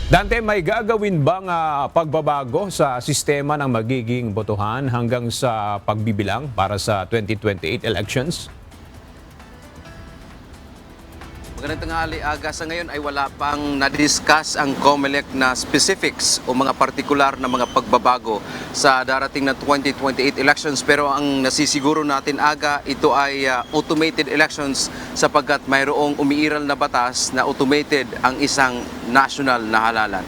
Dante, may gagawin bang pagbabago sa sistema ng magiging botohan hanggang sa pagbibilang para sa 2028 elections? Magandang tanghali, Aga. Sa ngayon ay wala pang na-discuss ang COMELEC na specifics o mga partikular na mga pagbabago sa darating na 2028 elections. Pero ang nasisiguro natin, Aga, ito ay automated elections sapagkat mayroong umiiral na batas na automated ang isang national na halalan.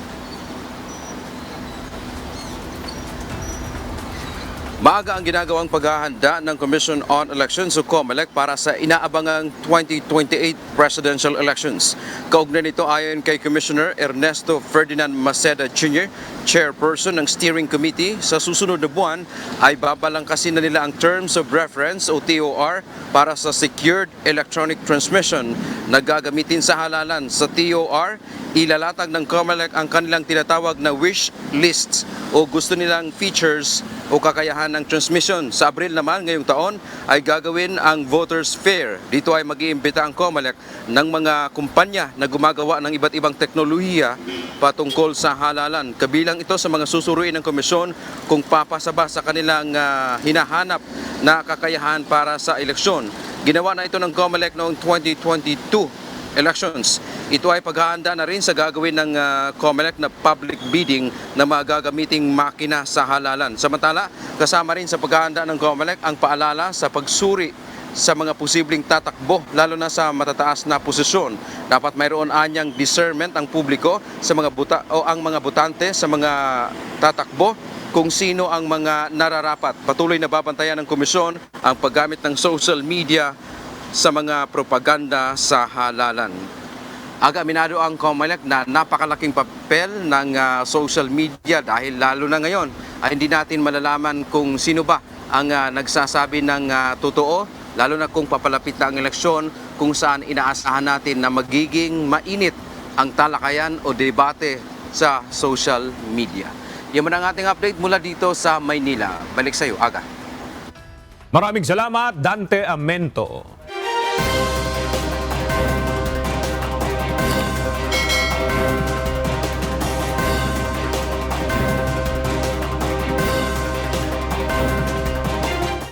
Maaga ang ginagawang paghahanda ng Commission on Elections o COMELEC para sa inaabangang 2028 presidential elections. Kaugnay nito ayon kay Commissioner Ernesto Ferdinand Maceda Jr., chairperson ng steering committee, sa susunod na buwan ay babalangkasin na nila ang Terms of Reference o TOR para sa Secured Electronic Transmission na gagamitin sa halalan. Sa TOR, ilalatag ng COMELEC ang kanilang tinatawag na wish lists o gusto nilang features o kakayahan ng transmission. Sa Abril naman ngayong taon ay gagawin ang Voters Fair. Dito ay mag-iimbita ang COMELEC ng mga kumpanya na gumagawa ng iba't ibang teknolohiya patungkol sa halalan. Kabilang ito sa mga susuruin ng komisyon kung papasa ba sa kanilang hinahanap na kakayahan para sa eleksyon. Ginawa na ito ng COMELEC noong 2022 elections. Ito ay paghahanda na rin sa gagawin ng COMELEC na public bidding na magagamiting makina sa halalan. Samantala, kasama rin sa paghahanda ng COMELEC ang paalala sa pagsuri sa mga posibleng tatakbo, lalo na sa matataas na posisyon. Dapat mayroon anyang discernment ang publiko sa mga ang mga botante sa mga tatakbo kung sino ang mga nararapat. Patuloy na babantayan ng komisyon ang paggamit ng social media sa mga propaganda sa halalan. Aga, aminado ang COMELEC na napakalaking papel ng social media dahil lalo na ngayon ay hindi natin malalaman kung sino ba ang nagsasabi ng totoo, lalo na kung papalapit na ang eleksyon, kung saan inaasahan natin na magiging mainit ang talakayan o debate sa social media. Yan man ang ating update mula dito sa Maynila. Balik sa iyo, Aga. Maraming salamat, Dante Amento.